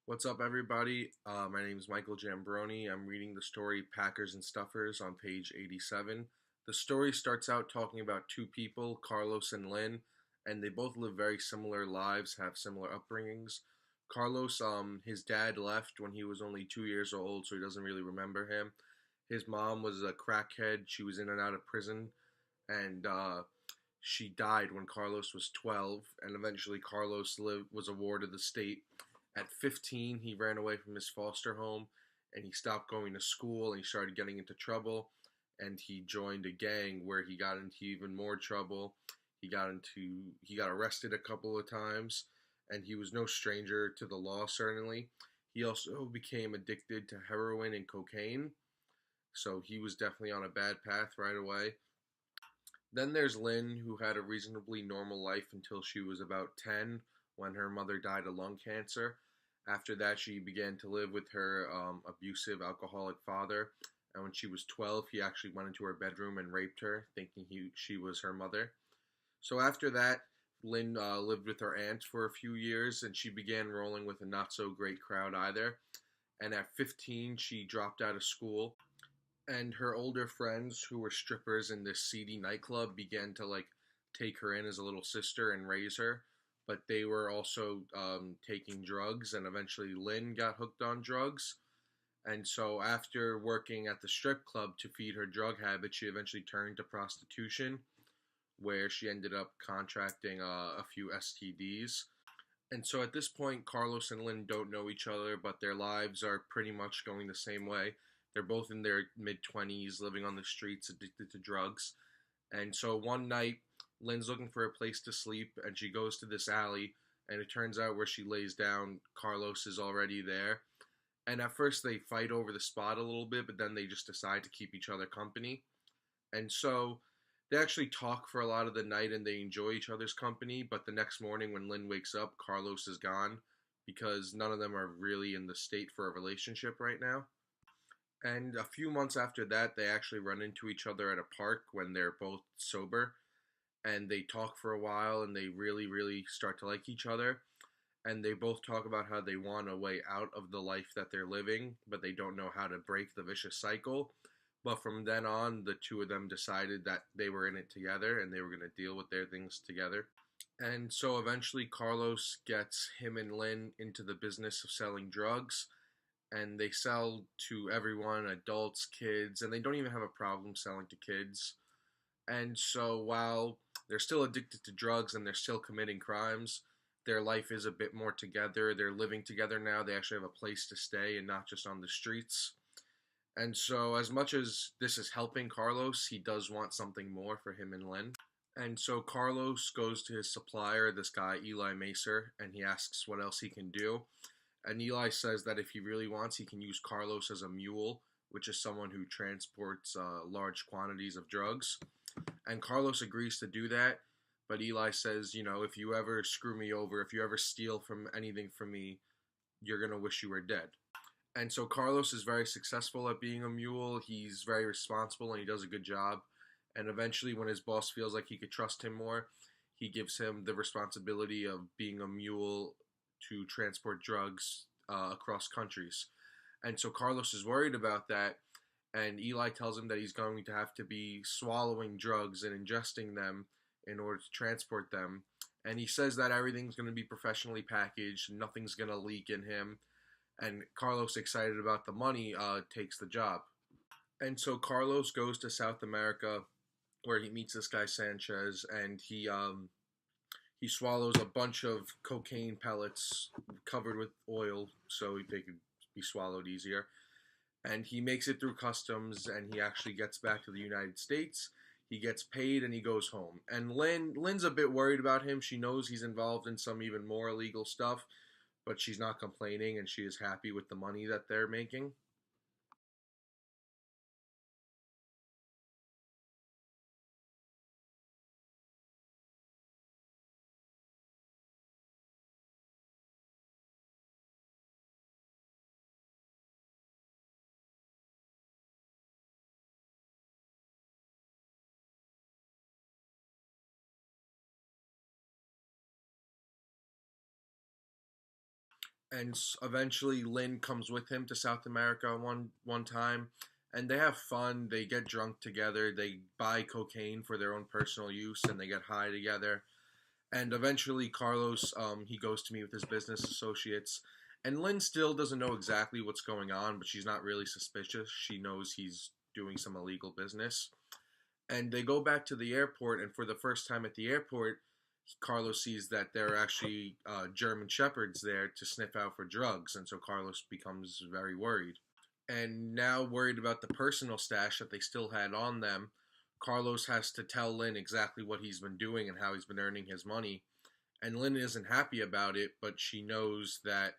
What's up, everybody? My name is Michael Jambroni. I'm reading the story Packers and Stuffers on page 87. The story starts out talking about two people, Carlos and Lynn, and they both live very similar lives, have similar upbringings. Carlos, his dad left when he was only 2 years old, so he doesn't really remember him. His mom was a crackhead. She was in and out of prison, and she died when Carlos was 12, and eventually Carlos was awarded the state. At 15, he ran away from his foster home and he stopped going to school and he started getting into trouble and he joined a gang where he got into even more trouble. He got arrested a couple of times and he was no stranger to the law certainly. He also became addicted to heroin and cocaine, so he was definitely on a bad path right away. Then there's Lynn, who had a reasonably normal life until she was about 10 when her mother died of lung cancer. After that, she began to live with her abusive alcoholic father. And when she was 12, he actually went into her bedroom and raped her, thinking she was her mother. So after that, Lynn lived with her aunt for a few years and she began rolling with a not so great crowd either. And at 15, she dropped out of school and her older friends who were strippers in this seedy nightclub began to take her in as a little sister and raise her, but they were also taking drugs, and eventually Lynn got hooked on drugs. And so after working at the strip club to feed her drug habit, she eventually turned to prostitution, where she ended up contracting a few STDs. And so at this point, Carlos and Lynn don't know each other, but their lives are pretty much going the same way. They're both in their mid 20s, living on the streets, addicted to drugs. And so one night, Lynn's looking for a place to sleep, and she goes to this alley. And it turns out where she lays down, Carlos is already there. And at first, they fight over the spot a little bit, but then they just decide to keep each other company. And so they actually talk for a lot of the night and they enjoy each other's company. But the next morning, when Lynn wakes up, Carlos is gone because none of them are really in the state for a relationship right now. And a few months after that, they actually run into each other at a park when they're both sober. And they talk for a while and they really, really start to like each other. And they both talk about how they want a way out of the life that they're living, but they don't know how to break the vicious cycle. But from then on, the two of them decided that they were in it together and they were going to deal with their things together. And so eventually, Carlos gets him and Lynn into the business of selling drugs. And they sell to everyone, adults, kids, and they don't even have a problem selling to kids. And so while they're still addicted to drugs and they're still committing crimes, their life is a bit more together. They're living together now. They actually have a place to stay and not just on the streets. And so, as much as this is helping Carlos, he does want something more for him and Lynn. And so, Carlos goes to his supplier, this guy, Eli Macer, and he asks what else he can do. And Eli says that if he really wants, he can use Carlos as a mule, which is someone who transports large quantities of drugs. And Carlos agrees to do that. But Eli says, if you ever screw me over, if you ever steal from anything from me, you're going to wish you were dead. And so Carlos is very successful at being a mule. He's very responsible and he does a good job. And eventually, when his boss feels like he could trust him more, he gives him the responsibility of being a mule to transport drugs across countries. And so Carlos is worried about that. And Eli tells him that he's going to have to be swallowing drugs and ingesting them in order to transport them. And he says that everything's going to be professionally packaged, nothing's going to leak in him. And Carlos, excited about the money, takes the job. And so Carlos goes to South America where he meets this guy Sanchez, and he swallows a bunch of cocaine pellets covered with oil so they could be swallowed easier. And he makes it through customs, and he actually gets back to the United States. He gets paid, and he goes home. And Lynn's a bit worried about him. She knows he's involved in some even more illegal stuff, but she's not complaining, and she is happy with the money that they're making. and eventually Lynn comes with him to South America one time, and they have fun. They get drunk together. They buy cocaine for their own personal use, and they get high together. And eventually, Carlos he goes to meet with his business associates, and Lynn still doesn't know exactly what's going on, but she's not really suspicious. She knows he's doing some illegal business, and they go back to the airport. And for the first time at the airport, Carlos sees that there are actually German shepherds there to sniff out for drugs, and so Carlos becomes very worried. And now, worried about the personal stash that they still had on them, Carlos has to tell Lynn exactly what he's been doing and how he's been earning his money. And Lynn isn't happy about it, but she knows that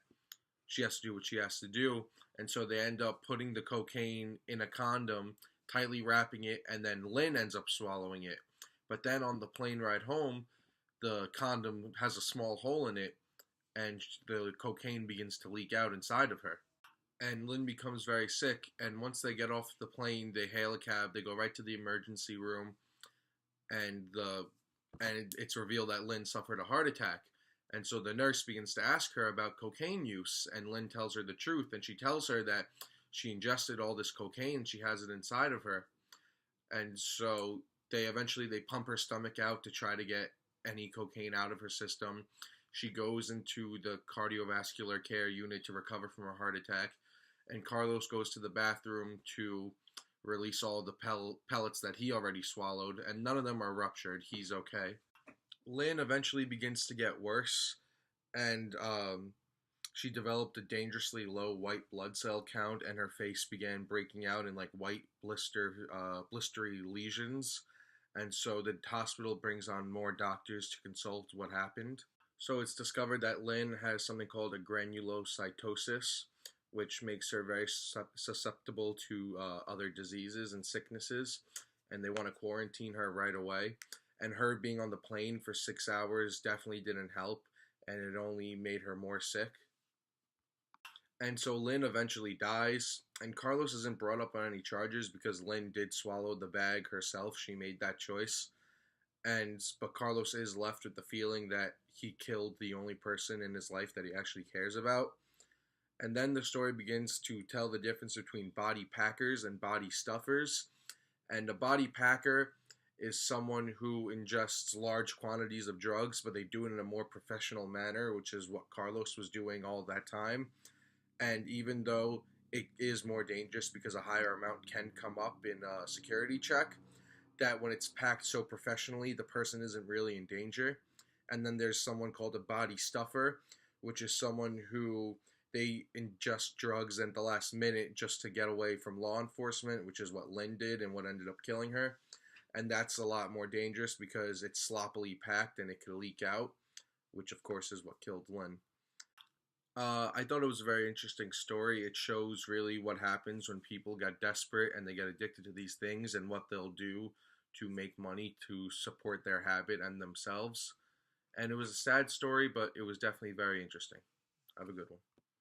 she has to do what she has to do. And so they end up putting the cocaine in a condom, tightly wrapping it, and then Lynn ends up swallowing it. But then on the plane ride home, the condom has a small hole in it, and the cocaine begins to leak out inside of her. And Lynn becomes very sick. And once they get off the plane, they hail a cab. They go right to the emergency room, and it's revealed that Lynn suffered a heart attack. And so the nurse begins to ask her about cocaine use, and Lynn tells her the truth. And she tells her that she ingested all this cocaine. She has it inside of her. And so they pump her stomach out to try to get any cocaine out of her system. She goes into the cardiovascular care unit to recover from her heart attack, and Carlos goes to the bathroom to release all the pellets that he already swallowed, and none of them are ruptured. He's okay. Lynn eventually begins to get worse, and she developed a dangerously low white blood cell count, and her face began breaking out in like white blistery lesions. And so the hospital brings on more doctors to consult what happened. So it's discovered that Lynn has something called a granulocytosis, which makes her very susceptible to other diseases and sicknesses, and they want to quarantine her right away. And her being on the plane for 6 hours definitely didn't help, and it only made her more sick. And so Lynn eventually dies, and Carlos isn't brought up on any charges because Lynn did swallow the bag herself. She made that choice. But Carlos is left with the feeling that he killed the only person in his life that he actually cares about. And then the story begins to tell the difference between body packers and body stuffers. And a body packer is someone who ingests large quantities of drugs, but they do it in a more professional manner, which is what Carlos was doing all that time. And even though it is more dangerous because a higher amount can come up in a security check, that when it's packed so professionally, the person isn't really in danger. And then there's someone called a body stuffer, which is someone who they ingest drugs at the last minute just to get away from law enforcement, which is what Lynn did and what ended up killing her. And that's a lot more dangerous because it's sloppily packed and it could leak out, which of course is what killed Lynn. I thought it was a very interesting story. It shows really what happens when people get desperate and they get addicted to these things and what they'll do to make money to support their habit and themselves. And it was a sad story, but it was definitely very interesting. Have a good one.